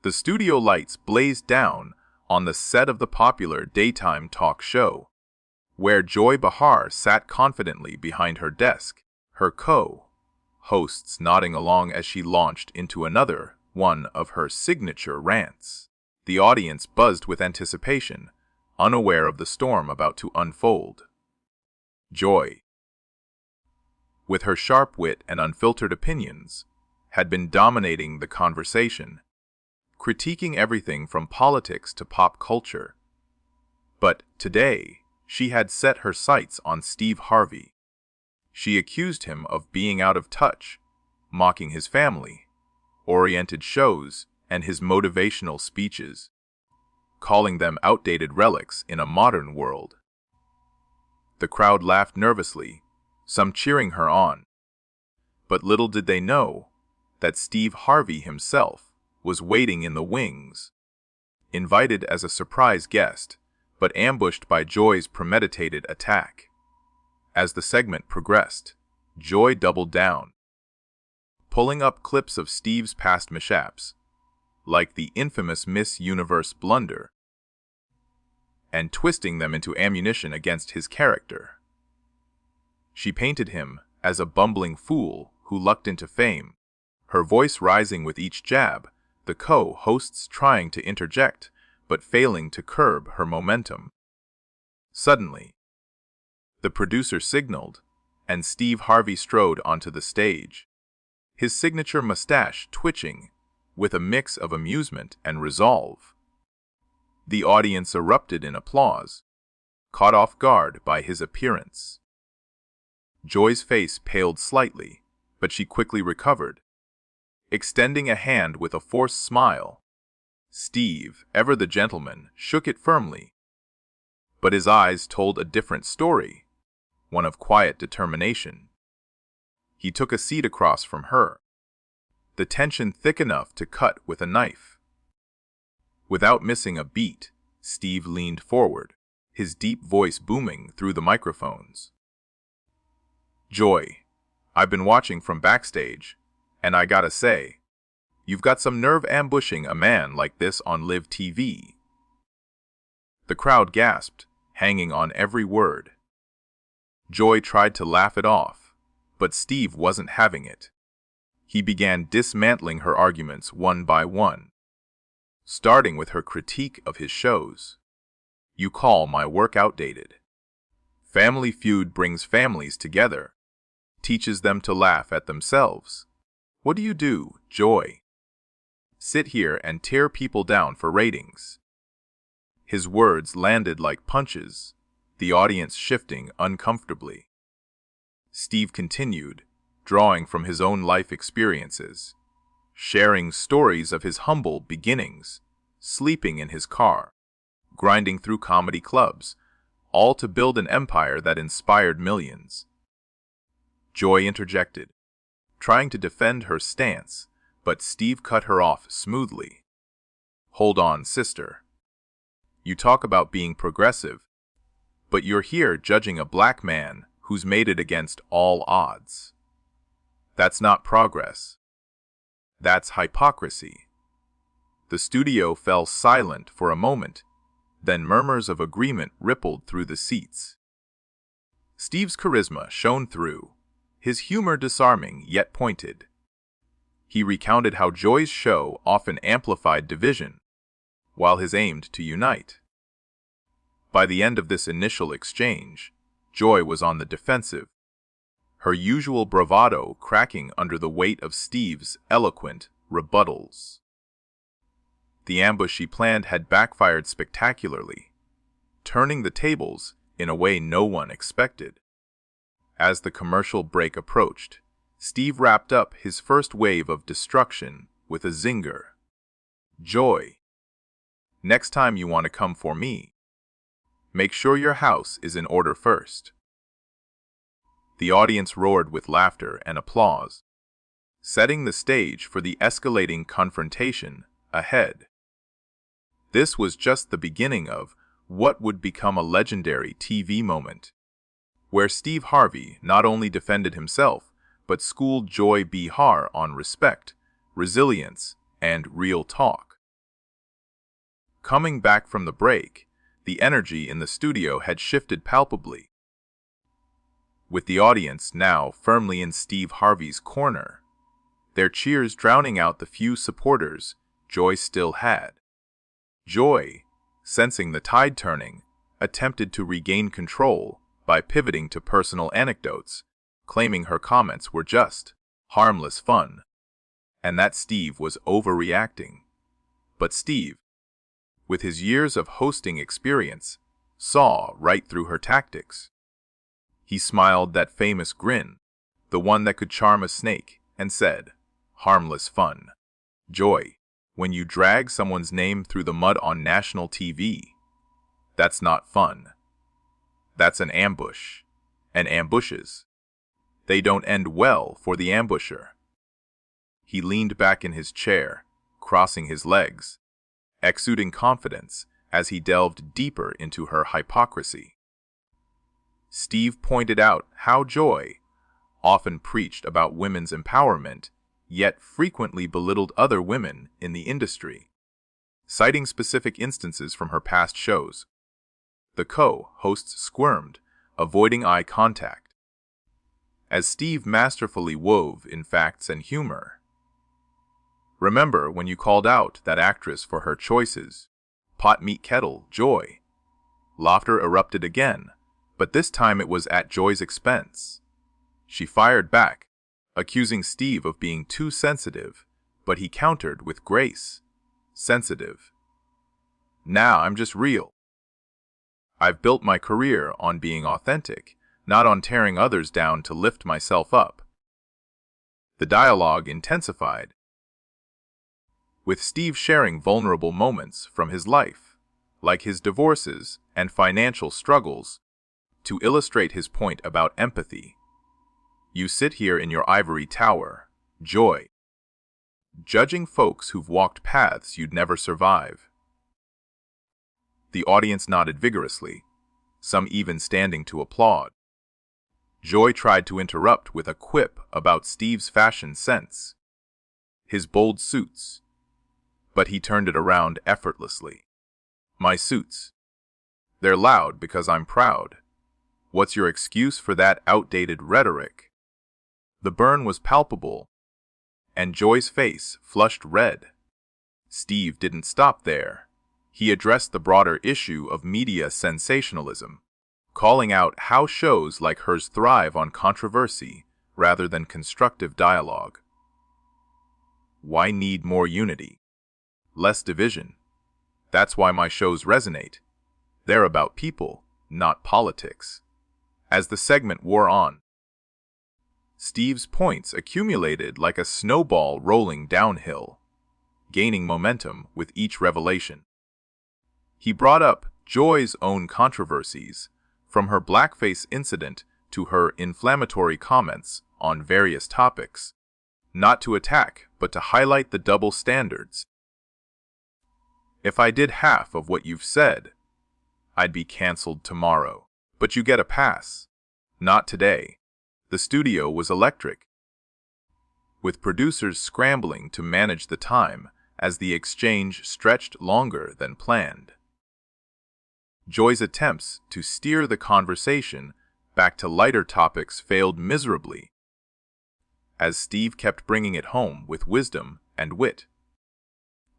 The studio lights blazed down on the set of the popular daytime talk show, where Joy Behar sat confidently behind her desk, her co-hosts nodding along as she launched into another one of her signature rants. The audience buzzed with anticipation, unaware of the storm about to unfold. Joy, with her sharp wit and unfiltered opinions, had been dominating the conversation, critiquing everything from politics to pop culture. But today, she had set her sights on Steve Harvey. She accused him of being out of touch, mocking his family-oriented shows and his motivational speeches, calling them outdated relics in a modern world. The crowd laughed nervously, some cheering her on. But little did they know that Steve Harvey himself was waiting in the wings, invited as a surprise guest, but ambushed by Joy's premeditated attack. As the segment progressed, Joy doubled down, pulling up clips of Steve's past mishaps, like the infamous Miss Universe blunder, and twisting them into ammunition against his character. She painted him as a bumbling fool who lucked into fame, her voice rising with each jab, the co-hosts trying to interject, but failing to curb her momentum. Suddenly, the producer signaled, and Steve Harvey strode onto the stage, his signature mustache twitching with a mix of amusement and resolve. The audience erupted in applause, caught off guard by his appearance. Joy's face paled slightly, but she quickly recovered, extending a hand with a forced smile. Steve, ever the gentleman, shook it firmly. But his eyes told a different story, one of quiet determination. He took a seat across from her, the tension thick enough to cut with a knife. Without missing a beat, Steve leaned forward, his deep voice booming through the microphones. "Joy, I've been watching from backstage, and I gotta say, you've got some nerve ambushing a man like this on live TV." The crowd gasped, hanging on every word. Joy tried to laugh it off, but Steve wasn't having it. He began dismantling her arguments one by one, starting with her critique of his shows. "You call my work outdated. Family Feud brings families together, teaches them to laugh at themselves. What do, Joy? Sit here and tear people down for ratings." His words landed like punches, the audience shifting uncomfortably. Steve continued, drawing from his own life experiences, sharing stories of his humble beginnings, sleeping in his car, grinding through comedy clubs, all to build an empire that inspired millions. Joy interjected, trying to defend her stance, but Steve cut her off smoothly. "Hold on, sister. You talk about being progressive, but you're here judging a black man who's made it against all odds. That's not progress. That's hypocrisy." The studio fell silent for a moment, then murmurs of agreement rippled through the seats. Steve's charisma shone through, his humor disarming yet pointed. He recounted how Joy's show often amplified division, while his aimed to unite. By the end of this initial exchange, Joy was on the defensive, her usual bravado cracking under the weight of Steve's eloquent rebuttals. The ambush she planned had backfired spectacularly, turning the tables in a way no one expected. As the commercial break approached, Steve wrapped up his first wave of destruction with a zinger. "Joy, next time you want to come for me, make sure your house is in order first." The audience roared with laughter and applause, setting the stage for the escalating confrontation ahead. This was just the beginning of what would become a legendary TV moment, where Steve Harvey not only defended himself, but schooled Joy Behar on respect, resilience, and real talk. Coming back from the break, the energy in the studio had shifted palpably. With the audience now firmly in Steve Harvey's corner, their cheers drowning out the few supporters Joy still had. Joy, sensing the tide turning, attempted to regain control by pivoting to personal anecdotes, claiming her comments were just harmless fun, and that Steve was overreacting. But Steve, with his years of hosting experience, saw right through her tactics. He smiled that famous grin, the one that could charm a snake, and said, "Harmless fun. Joy, when you drag someone's name through the mud on national TV, that's not fun. That's an ambush. And ambushes, they don't end well for the ambusher." He leaned back in his chair, crossing his legs, exuding confidence as he delved deeper into her hypocrisy. Steve pointed out how Joy often preached about women's empowerment, yet frequently belittled other women in the industry, citing specific instances from her past shows. The co-hosts squirmed, avoiding eye contact, as Steve masterfully wove in facts and humor. "Remember when you called out that actress for her choices? Pot meet kettle, Joy." Laughter erupted again, but this time it was at Joy's expense. She fired back, accusing Steve of being too sensitive, but he countered with grace. "Sensitive? Nah, I'm just real. I've built my career on being authentic, not on tearing others down to lift myself up." The dialogue intensified, with Steve sharing vulnerable moments from his life, like his divorces and financial struggles, to illustrate his point about empathy. "You sit here in your ivory tower, Joy, judging folks who've walked paths you'd never survive." The audience nodded vigorously, some even standing to applaud. Joy tried to interrupt with a quip about Steve's fashion sense, his bold suits, but he turned it around effortlessly. "My suits. They're loud because I'm proud. What's your excuse for that outdated rhetoric?" The burn was palpable, and Joy's face flushed red. Steve didn't stop there. He addressed the broader issue of media sensationalism, calling out how shows like hers thrive on controversy rather than constructive dialogue. "Why need more unity? Less division. That's why my shows resonate. They're about people, not politics." As the segment wore on, Steve's points accumulated like a snowball rolling downhill, gaining momentum with each revelation. He brought up Joy's own controversies, from her blackface incident to her inflammatory comments on various topics, not to attack but to highlight the double standards. "If I did half of what you've said, I'd be canceled tomorrow. But you get a pass. Not today." The studio was electric, with producers scrambling to manage the time as the exchange stretched longer than planned. Joy's attempts to steer the conversation back to lighter topics failed miserably, as Steve kept bringing it home with wisdom and wit.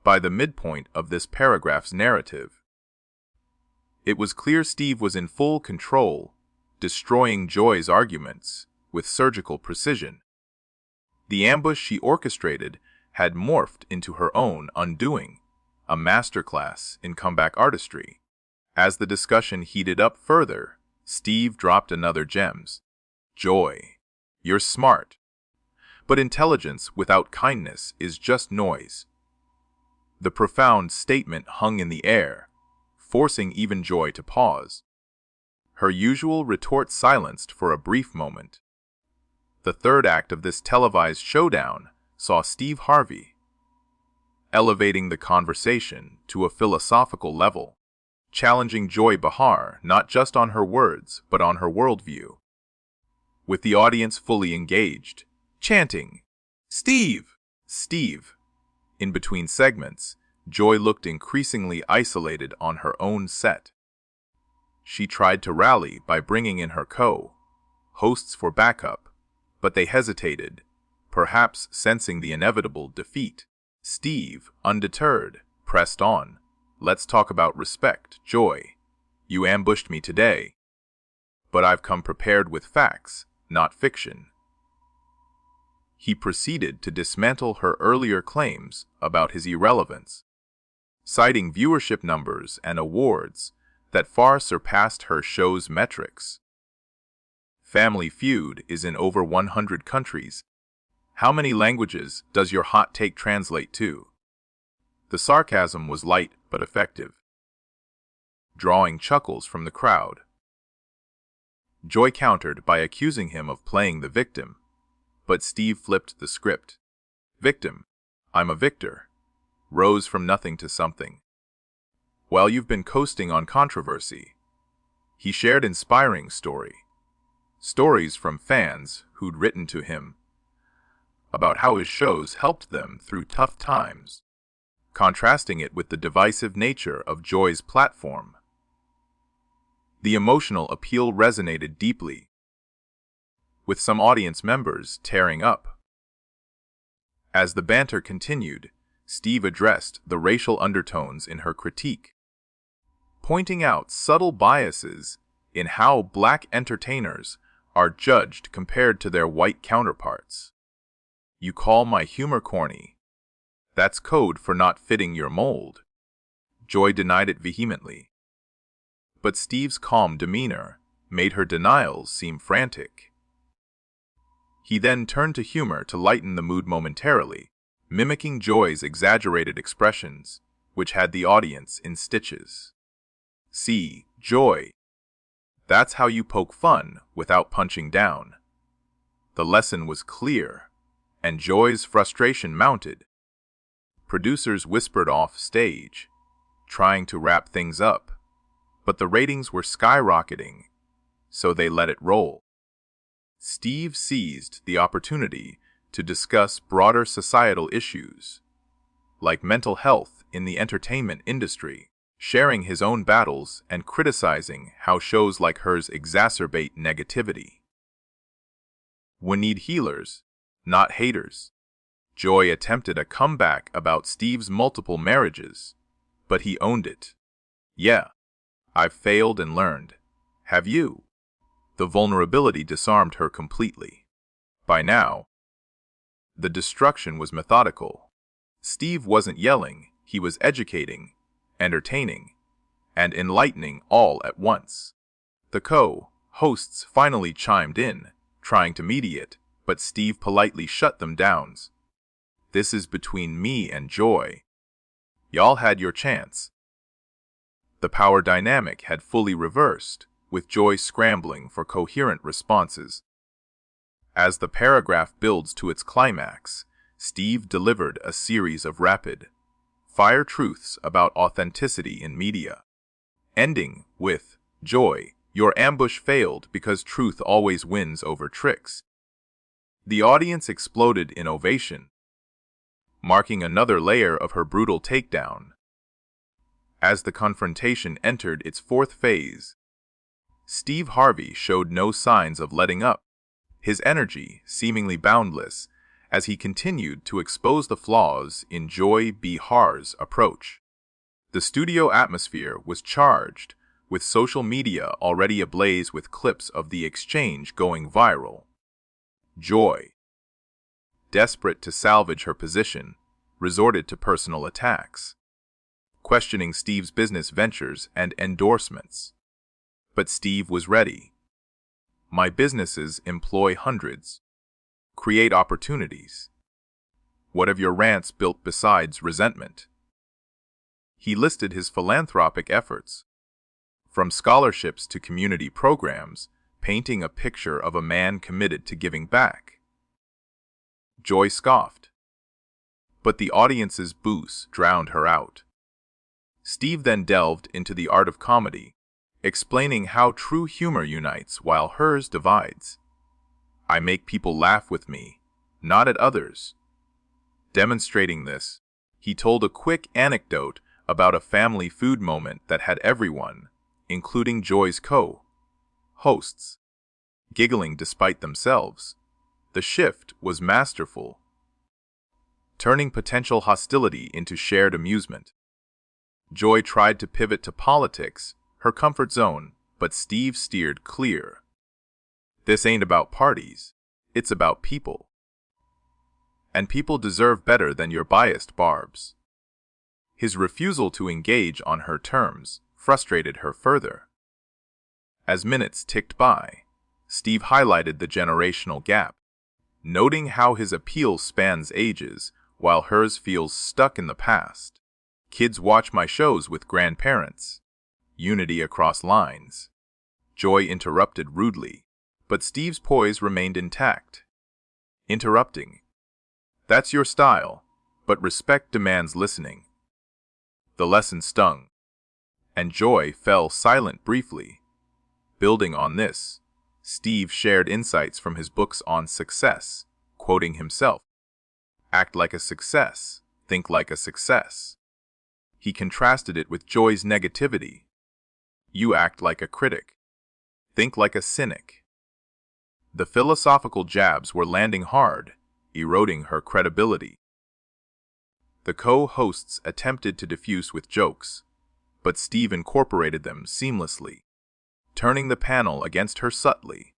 By the midpoint of this paragraph's narrative, it was clear Steve was in full control, destroying Joy's arguments with surgical precision. The ambush she orchestrated had morphed into her own undoing, a masterclass in comeback artistry. As the discussion heated up further, Steve dropped another gems. "Joy, you're smart, but intelligence without kindness is just noise." The profound statement hung in the air, forcing even Joy to pause, her usual retort silenced for a brief moment. The third act of this televised showdown saw Steve Harvey elevating the conversation to a philosophical level, challenging Joy Behar not just on her words but on her worldview. With the audience fully engaged, chanting, "Steve! Steve!" in between segments, Joy looked increasingly isolated on her own set. She tried to rally by bringing in her co-hosts for backup, but they hesitated, perhaps sensing the inevitable defeat. Steve, undeterred, pressed on. "Let's talk about respect, Joy. You ambushed me today, but I've come prepared with facts, not fiction." He proceeded to dismantle her earlier claims about his irrelevance, citing viewership numbers and awards that far surpassed her show's metrics. Family Feud is in over 100 countries. How many languages does your hot take translate to? The sarcasm was light but effective, drawing chuckles from the crowd. Joy countered by accusing him of playing the victim, but Steve flipped the script. "Victim, I'm a victor. Rose from nothing to something." While you've been coasting on controversy, he shared inspiring stories from fans who'd written to him about how his shows helped them through tough times, contrasting it with the divisive nature of Joy's platform. The emotional appeal resonated deeply, with some audience members tearing up. As the banter continued, Steve addressed the racial undertones in her critique, pointing out subtle biases in how black entertainers are judged compared to their white counterparts. "You call my humor corny? That's code for not fitting your mold." Joy denied it vehemently, but Steve's calm demeanor made her denials seem frantic. He then turned to humor to lighten the mood momentarily, mimicking Joy's exaggerated expressions, which had the audience in stitches. "See, Joy, that's how you poke fun without punching down." The lesson was clear, and Joy's frustration mounted. Producers whispered off stage, trying to wrap things up, but the ratings were skyrocketing, so they let it roll. Steve seized the opportunity to discuss broader societal issues, like mental health in the entertainment industry, sharing his own battles and criticizing how shows like hers exacerbate negativity. "We need healers, not haters." Joy attempted a comeback about Steve's multiple marriages, but he owned it. "Yeah, I've failed and learned. Have you?" The vulnerability disarmed her completely. By now, the destruction was methodical. Steve wasn't yelling, he was educating, entertaining, and enlightening all at once. The co-hosts finally chimed in, trying to mediate, but Steve politely shut them down. "This is between me and Joy. Y'all had your chance." The power dynamic had fully reversed, with Joy scrambling for coherent responses. As the paragraph builds to its climax, Steve delivered a series of rapid-fire truths about authenticity in media, ending with, "Joy, your ambush failed because truth always wins over tricks." The audience exploded in ovation, marking another layer of her brutal takedown. As the confrontation entered its fourth phase, Steve Harvey showed no signs of letting up, his energy seemingly boundless as he continued to expose the flaws in Joy Behar's approach. The studio atmosphere was charged, with social media already ablaze with clips of the exchange going viral. Joy, desperate to salvage her position, resorted to personal attacks, questioning Steve's business ventures and endorsements. But Steve was ready. "My businesses employ hundreds. Create opportunities. What have your rants built besides resentment?" He listed his philanthropic efforts, from scholarships to community programs, painting a picture of a man committed to giving back. Joy scoffed, but the audience's boos drowned her out. Steve then delved into the art of comedy, explaining how true humor unites while hers divides. "I make people laugh with me, not at others." Demonstrating this, He told a quick anecdote about a family food moment that had everyone, including Joy's co-hosts, giggling despite themselves. The shift was masterful, turning potential hostility into shared amusement. Joy tried to pivot to politics, her comfort zone, but Steve steered clear. This ain't about parties, it's about people. And people deserve better than your biased barbs. His refusal to engage on her terms frustrated her further. As minutes ticked by, Steve highlighted the generational gap, noting how his appeal spans ages while hers feels stuck in the past. Kids watch my shows with grandparents. Unity across lines. Joy interrupted rudely, but Steve's poise remained intact. Interrupting. That's your style, but respect demands listening. The lesson stung, and Joy fell silent briefly. Building on this, Steve shared insights from his books on success, quoting himself, "Act like a success, think like a success." He contrasted it with Joy's negativity. "You act like a critic, think like a cynic." The philosophical jabs were landing hard, eroding her credibility. The co-hosts attempted to diffuse with jokes, but Steve incorporated them seamlessly, turning the panel against her subtly.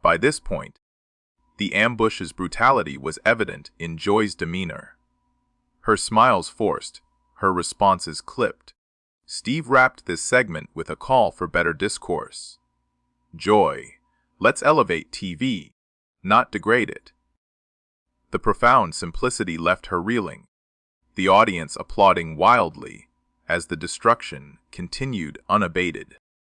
By this point, the ambush's brutality was evident in Joy's demeanor. Her smiles forced, her responses clipped. Steve wrapped this segment with a call for better discourse. "Joy, let's elevate TV, not degrade it." The profound simplicity left her reeling, the audience applauding wildly as the destruction continued unabated.